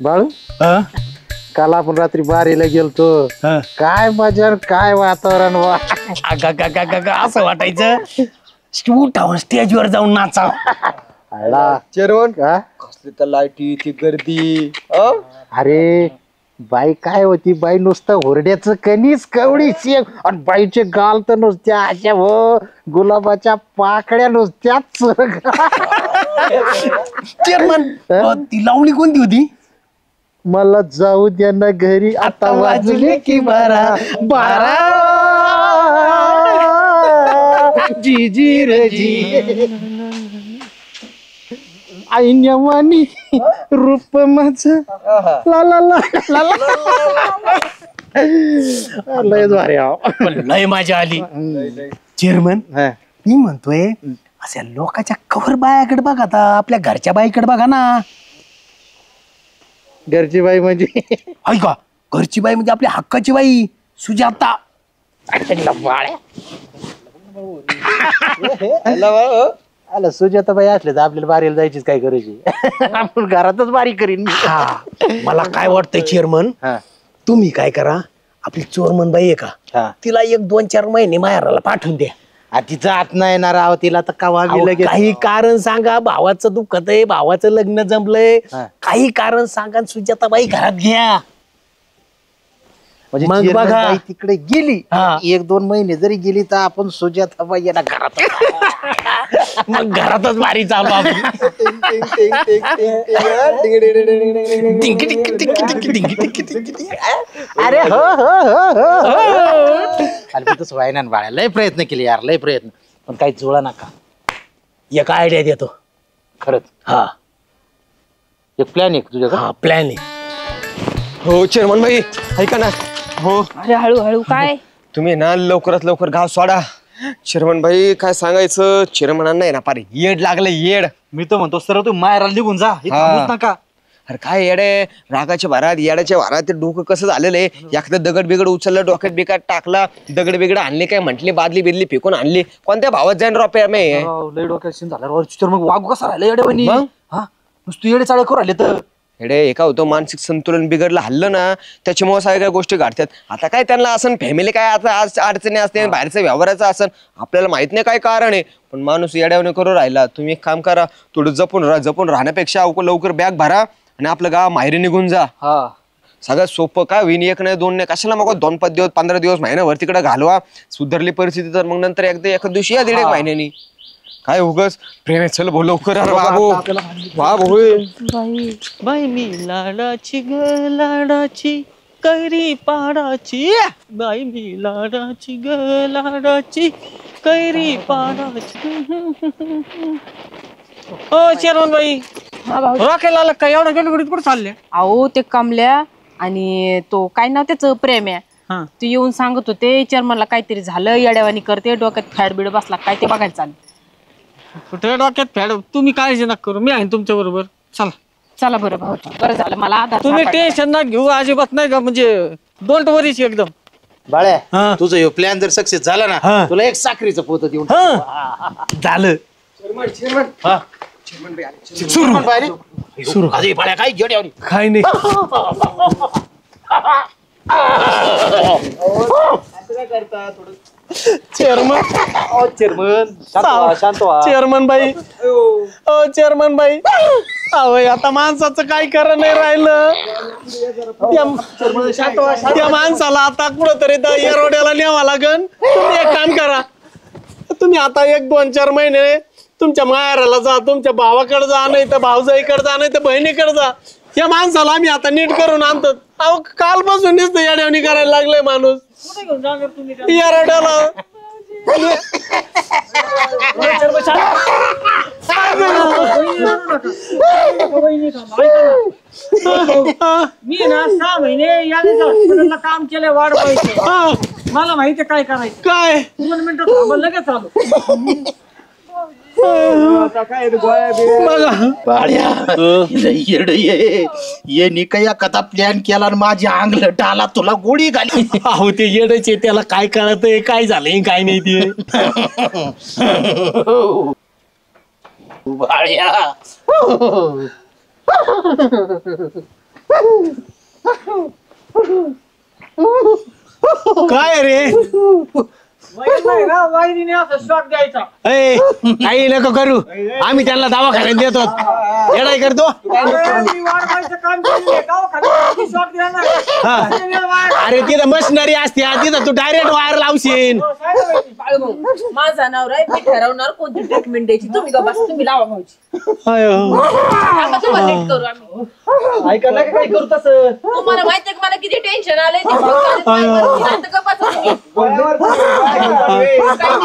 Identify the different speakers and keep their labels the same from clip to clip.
Speaker 1: बाळू काल आपण रात्री बारीला गेलतो काय मजा काय वातावरण
Speaker 2: असं वाटायचं स्टेजवर जाऊन नाचा
Speaker 1: चेरवण कसली तर लाईटी ती गर्दी अरे बाई काय होती बाई नुसतं हुरड्याचं कणीस कवडी शेक आणि बाईचे गाल तर नुसत्या अशा गुलाबाच्या पाकड्या नुसत्या
Speaker 2: चेअरमन ती लावणी कोणती होती
Speaker 1: मला जाऊ द्या ना घरी आता वाजले की 12 जी जी रे जी आईन्यावानी रूप माझं ला ला ला ला लय भारी
Speaker 2: लय मजा आली चेअरमन मी म्हणतोय अशा लोकांच्या कवर बायाकडे बघा आता आपल्या घरच्या बाईकडे बघा ना
Speaker 1: घरची बाई म्हणजे
Speaker 2: ऐका घरची बाई म्हणजे आपल्या हक्काची बाई सुजाता
Speaker 1: आला सुजाता बाई असले तर आपल्याला बारीला जायचीच काय करायची आपण घरातच बारी करीन
Speaker 2: मला काय वाटतंय चेअरमन तुम्ही काय करा आपली चोरमन बाई आहे का तिला 1-2-4 महिने माहेराला पाठवून द्या
Speaker 1: तिचं आत नाही येणार आहो तिला तर का लगेच
Speaker 2: काही कारण सांगा भावाचं दुखत आहे भावाचं लग्न जमलंय काही कारण सांगा सुजाताबाई घरात घ्या
Speaker 1: म्हणजे
Speaker 2: मग बघा
Speaker 1: तिकडे गेली 1-2 महिने जरी गेली तर आपण सुजाता बाई यांना घरात
Speaker 2: मग घरातच बारी चालू
Speaker 1: अरे हो तसं व्हायना बाळा लय प्रयत्न केले यार लय प्रयत्न पण काही जुळा नका
Speaker 2: एक आयडिया देतो
Speaker 1: खरंच एक प्लॅन आहे तुझ्या
Speaker 2: प्लॅन आहे
Speaker 3: हो चेअरमन भाई ऐका ना हो
Speaker 4: अरे हळूहळू काय
Speaker 3: तुम्ही ना लवकरात लवकर गाव सोडा चेअरमन भाई काय सांगायचं चेअरमनांना आहे ना पारे येड लागलं येड
Speaker 1: मी तर म्हणतो सर तू माहेराला निघून जा नका
Speaker 3: अरे काय येडे रागाच्या भारात येड्याच्या भारात ते डोकं कसं झालेलं आहे एखादं दगड बिगड उचललं डोक्यात बिकाट टाकला दगड बिगड आणले काय म्हटली बादली बिदली फेकून आणली कोणत्या भावात जाईन रुपया मे
Speaker 1: लय डोक्यात झालं मग वागू कसा राहिलं येडे बहिणी नुसतं येडे चाळे करू राहिले तर
Speaker 3: हेडे एका होतं मानसिक संतुलन बिघडलं हल्लं ना त्याच्यामुळे सगळ्या गोष्टी घडतात आता काय त्यांना असं फॅमिली काय आता अडचणी असते बाहेरचं व्यवहाराचं असं आपल्याला माहित नाही काय कारण आहे पण माणूस येड्यावणे करू राहिला तुम्ही एक काम करा थोडं जपून राहण्यापेक्षा लवकर बॅग भरा आणि आपलं गाव माहेरी निघून जा सगळ्यात सोपं काय होईन 1 नाही 2 नाही कशाला मग 2-5 दिवस 15 दिवस महिन्याभर तिकडे घालवा सुधारली परिस्थिती तर मग नंतर एका दिवशी या 1.5 महिन्यानी काय उगस प्रेम चल बोल लवकर
Speaker 2: बाई मी लाडाची ग लाडाची कैरी पाडाची बाई मी लाडाची ग लाडाची कैरी पाडाची हो चेअरमन बाई रॉकेला आला काय एवढा गडगडीत कुठं चालले
Speaker 4: अहो ते कमल्या आणि तो काय नाव त्याचं प्रेम आहे तू येऊन सांगत होते चेअरमनला काहीतरी झालं येड्यावानी करते डोक्यात फॅड बिड बसला काय ते बघायला चाललं
Speaker 2: कुठे डोक्यात फॅड तुम्ही काळजी नका करू मी आहे तुमच्या बरोबर चला
Speaker 4: चला बरं भाऊ बरं झालं मला
Speaker 2: तुम्ही टेन्शन ना घेऊ अजिबात नाही का म्हणजे डोंट वरीच एकदम
Speaker 1: बाळ्या तुझं हे प्लॅन जर सक्सेस झाला ना तुला एक साखरीचं पोत देऊन
Speaker 2: झालं
Speaker 1: सुरू काय जेवढ्यावर
Speaker 2: काय नाही चेअरमन बाई ओ चेअरमन बाई आता माणसाचं काय खरं नाही राहिलं त्या माणसाला आता कुठंतरी एरोड्याला न्यावा लागन तुम्ही एक काम करा तुम्ही आता 1-2-4 महिने तुमच्या माहेराला जा तुमच्या भावाकडे जा नाही तर भाऊजाईकडे जा नाही तर बहिणीकडे जा या माणसाला आम्ही आता नीट करून आणतो अहो कालपासून नुसतं येड्यावणी करायला लागलाय माणूस येरड्याला
Speaker 5: मी ना 6 महिने काम केलं वाढ पाहिजे मला माहिती काय करायचं
Speaker 2: काय
Speaker 5: 2 मिनिटं थांबा लगेच आलो
Speaker 1: कथा प्लॅन केला आणि माझ्या अंगलट आला तुला गोळी घाली
Speaker 2: अहो ते येडचे त्याला काय कळतंय काय झालंय काय नाही ते
Speaker 1: बाळ्या
Speaker 2: काय रे
Speaker 5: वाईरीने असं शॉक द्यायचा.
Speaker 2: ए, काही नको करू, आम्ही त्यांना दवाखान्यात देतो. येडाय करतो.
Speaker 5: वाढवायचं काम केलेलं गावाखाली शॉक देणार.
Speaker 2: अरे तिथं मशिनरी असते, तिथं तू डायरेक्ट वायर लावशील.
Speaker 4: माझा नवरा आहे, मी ठरवणार कोणती ट्रीटमेंट द्यायची. तुम्ही गप्पा बसा, तुम्ही लावा भाऊजी. आता तुम्हाला नीट करू आम्ही.
Speaker 5: ऐका नका काय करू तसं.
Speaker 4: तुम्हाला माहितीये का मला किती टेन्शन आलंय ते भाऊ आता गप्पा बसा तुम्ही.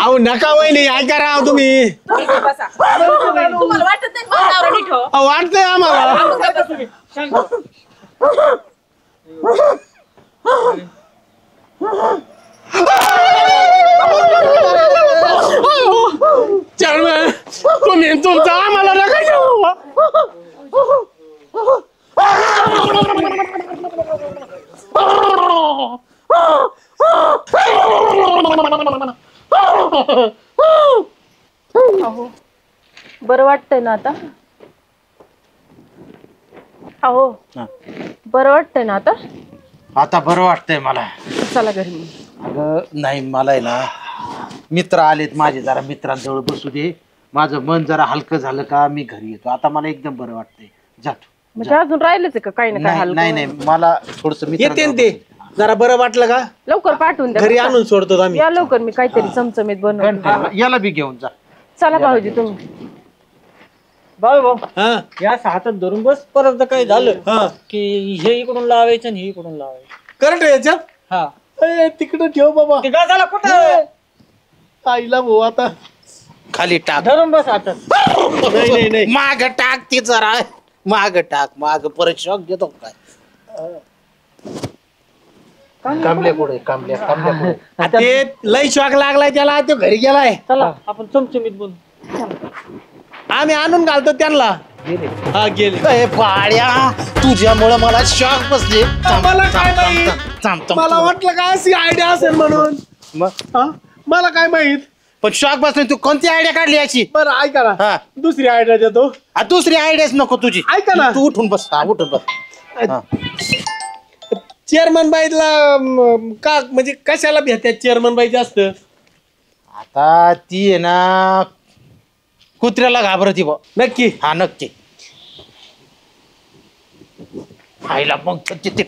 Speaker 2: अहो नका वहिनी, ऐका राव तुम्ही.
Speaker 4: तुम्ही गप्प बसा. तुम्हाला वाटत नाही का माझा नवरा नीट हो?
Speaker 2: अहो, वाटतंय आम्हाला.
Speaker 4: आपण गप्प बसा.
Speaker 2: चेअरमन, तुम्ही तुमचा आम्हाला नका घेऊ.
Speaker 4: अहो बरं वाटतंय ना आता? अहो बरं वाटतंय ना आता?
Speaker 1: आता बरं वाटतंय मला.
Speaker 4: चला घरी मग.
Speaker 1: अगं नाही, मला आहे ना मित्र आलेत माझे, जरा मित्रांजवळ बसू दे. माझं मन जरा हलकं झालं का मी घरी येतो. आता मला एकदम बरं वाटतंय. जातो.
Speaker 4: म्हणजे अजून राहिलेच आहे का काही ना काय हाल?
Speaker 1: नाही नाही, मला थोडस
Speaker 2: येते ना ते. जरा बरं वाटलं का
Speaker 4: लवकर पाठवून द्या.
Speaker 2: घरी आणून सोडतो आम्ही.
Speaker 4: या लवकर, मी काहीतरी चमचमीत बनवतो.
Speaker 1: याला बी घेऊन जा.
Speaker 4: चला भाऊजी तुम्ही.
Speaker 5: भाऊ
Speaker 2: हा
Speaker 5: या हातात धरून बस. परत काही झालं
Speaker 2: हा
Speaker 5: की हे इकडून लावायचं आणि हे इकडून लावायचं.
Speaker 2: करत याच्यात.
Speaker 5: हा
Speaker 2: ए, तिकडं ठेव बाबा.
Speaker 5: ते गाजाला कुठं
Speaker 2: आईला भाऊ आता.
Speaker 1: खाली टाक.
Speaker 5: धरून बस हातात.
Speaker 2: नाही नाही नाही.
Speaker 1: माग टाक ती जरा. माग टाक. माग परत शॉक देतो काय. कांबल्या पुढे, कांबल्या पुढे.
Speaker 2: ते लय शॉक लागलाय त्याला, तो घरी गेलाय.
Speaker 5: चला आपण चमचमीत बोलू.
Speaker 2: आम्ही आणून घालतो त्यांना. हा गेले.
Speaker 1: ए बाळ्या, तुझ्यामुळे मला शॉक बसले.
Speaker 2: मला काय माहित, मला वाटलं काय अशी आयडिया असेल म्हणून. हा? मला काय माहित.
Speaker 1: पण शॉक बसले. तू कोणती आयडिया काढली याची?
Speaker 2: बरं ऐका ना,
Speaker 1: हा.
Speaker 2: दुसरी आयडिया देतो.
Speaker 1: दुसरी आयडियाच नको तुझी.
Speaker 2: ऐका ना.
Speaker 1: तू उठून बस. हा, उठून बस.
Speaker 2: चेअरमन बाईला का म्हणजे कशाला भेटतात चेअरमन बाई जास्त?
Speaker 1: आता ती आहे ना कुत्र्याला घाबरती बा.
Speaker 2: नक्की.
Speaker 1: हा नक्की. खायला मग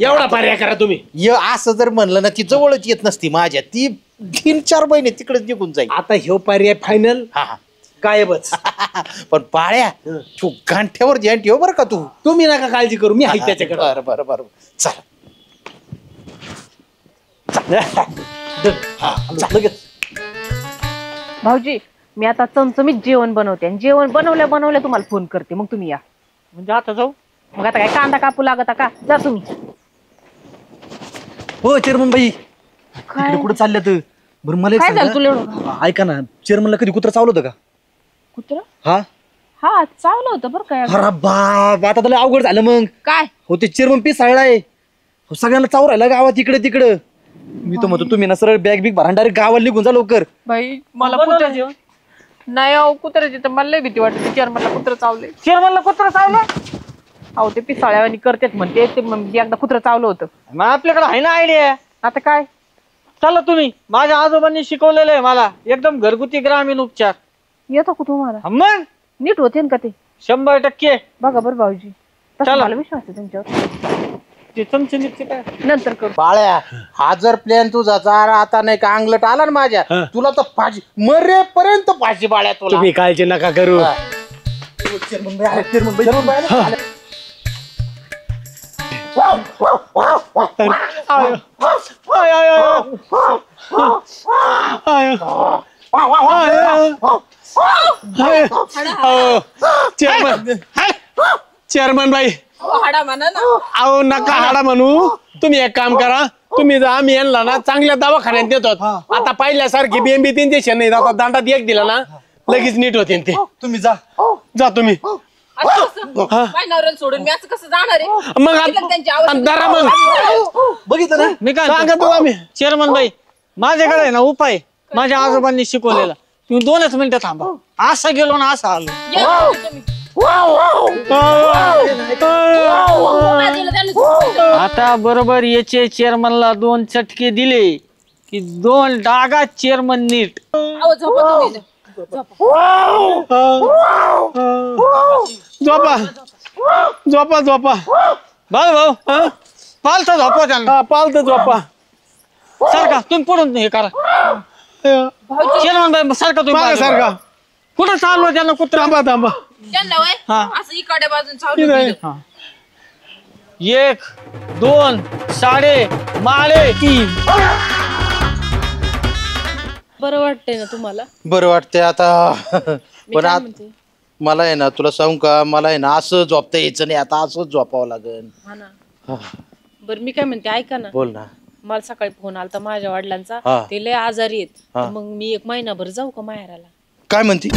Speaker 2: एवढा पर्याय करा तुम्ही.
Speaker 1: असं जर म्हणलं ना, ती जवळच येत नसती माझ्या. ती 3-4 महिने तिकडेच निघून जाईल.
Speaker 2: आता ह्यो पर्याय फायनल
Speaker 1: हा हा.
Speaker 2: गायबच.
Speaker 1: पण पाळ्या, तू गांठ्यावर ध्यान ठेव बरं का तू.
Speaker 2: तुम्ही नका काळजी करू, मी आहे त्याच्याकडे.
Speaker 1: बरं बरं बरं. चल.
Speaker 4: भाऊजी मी आता चमचमीत जेवण बनवते आणि जेवण बनवल्या बनवल्या तुम्हाला फोन करते, मग तुम्ही या.
Speaker 5: म्हणजे आता जाऊ.
Speaker 4: मग आता काय कांदा कापू लागता का? जा तुम्ही.
Speaker 6: हो चेअरमन बाई,
Speaker 4: काय
Speaker 6: इकडे कुठं चालल्यात? बरं मला एक
Speaker 4: काय झालं
Speaker 6: सांगा.
Speaker 4: तुला एवढं?
Speaker 6: ऐका ना, चेअरमनला कधी कुत्र चावलं होतं का?
Speaker 4: कुत्र?
Speaker 6: हा
Speaker 4: हा चावलं होतं बरं काय.
Speaker 6: अरे बाप, आता त्याला अवघड झालं मग.
Speaker 4: काय
Speaker 6: हो ते चेअरमन पिसाळलाय. हो सगळ्यांना चाव राहिला गावात इकडे तिकडं. मी तर म्हणतो तुम्ही ना सरळ बॅग बिग भरा डायरेक्ट गावाला निघून जा लवकर.
Speaker 4: बाई मला कुत्र्याची नाही अहो, कुत्र्याची तर मला लय भीती वाटते. चेअरमनला कुत्र चावले.
Speaker 5: चेअरमनला कुत्र चावलं.
Speaker 4: अहो ते पिसाळ्यावानी करतात म्हणते ते. मग एकदा कुत्र चावलं होतं.
Speaker 5: मग आपल्याकडे आहे ना आयडिया.
Speaker 4: आता काय?
Speaker 5: चला तुम्ही. माझ्या आजोबांनी शिकवलेलं आहे मला एकदम घरगुती ग्रामीण उपचार.
Speaker 4: येतो का तुम्हाला?
Speaker 5: मग
Speaker 4: नीट होते का ते?
Speaker 5: 100%.
Speaker 4: बघा बरं भाऊजी, तसं
Speaker 5: चला.
Speaker 4: मला विश्वास आहे तुमच्यावर.
Speaker 5: ते चमचमीचे काय
Speaker 4: नंतर करू.
Speaker 1: बाळ्या, हा जर प्लॅन तुझा जर आता नाही का अंगलट आला ना माझ्या, तुला तर फाशी मरेपर्यंत फाशी बाळ्या तुला.
Speaker 2: तुम्ही काळजी नका करू. चेअरमन बाई,
Speaker 4: हाडा म्हणा ना.
Speaker 2: अहो नका हाडा म्हणू. तुम्ही एक काम करा, तुम्ही जा, आम्ही यांना ना चांगल्या दवाखान्यात देतो. आता पहिल्यासारखी BMB इंजेक्शन नाही, आता दांडात एक दिला ना लगेच नीट होते ते.
Speaker 6: तुम्ही जा.
Speaker 2: जा तुम्ही.
Speaker 4: असं कसं? माझ्या नवऱ्याला सोडून मी असं कसं जाणार आहे?
Speaker 2: मग
Speaker 4: तिला त्यांची आवड-
Speaker 2: दरा मग
Speaker 6: बघितलं ना,
Speaker 5: मी काय
Speaker 2: सांगा तू. आम्ही
Speaker 5: चेअरमन बाई, माझ्याकडे आहे ना उपाय. माझ्या आजोबांनी शिकवलेला. तुम्ही 2च मिनिटं थांबा. असा गेलो ना असा आलो.
Speaker 4: या तुम्ही.
Speaker 5: आता बरोबर याचे चेअरमनला 2 चटके दिले की 2 डागा चेअरमन नीट.
Speaker 2: झोपा झोपा झोपा
Speaker 5: भाऊ पालता झोपवा त्यांना.
Speaker 2: पालत झोपा.
Speaker 5: सारखा तुम्ही पुढून हे करा. चेअरमन बाई सारखा तुम्ही
Speaker 2: मागे
Speaker 5: बाजूला.
Speaker 2: सारखा.
Speaker 5: कुठं चाललो त्यांना कुठं.
Speaker 2: थांबा थांबा.
Speaker 4: असं इकडे बाजून चालू
Speaker 5: 1 2 साडे माळे 3.
Speaker 4: बरं वाटतंय ना तुम्हाला?
Speaker 1: बरं वाटतंय आता.
Speaker 4: मी
Speaker 1: पण
Speaker 4: काय
Speaker 1: आता
Speaker 4: म्हणते?
Speaker 1: मला आहे ना तुला सांगू का, मला आहे ना असं झोपता यायचं नाही, आता असंच झोपावं लागेल.
Speaker 4: हा ना. बरं मी काय म्हणते ऐका ना,
Speaker 1: बोल ना.
Speaker 4: मला सकाळी फोन आलता माझ्या वडिलांचा.
Speaker 1: हा.
Speaker 4: ते लय आजारी आहेत.
Speaker 1: हा.
Speaker 4: मग मी 1 महिनाभर जाऊ का माहेराला?
Speaker 1: काय म्हणती?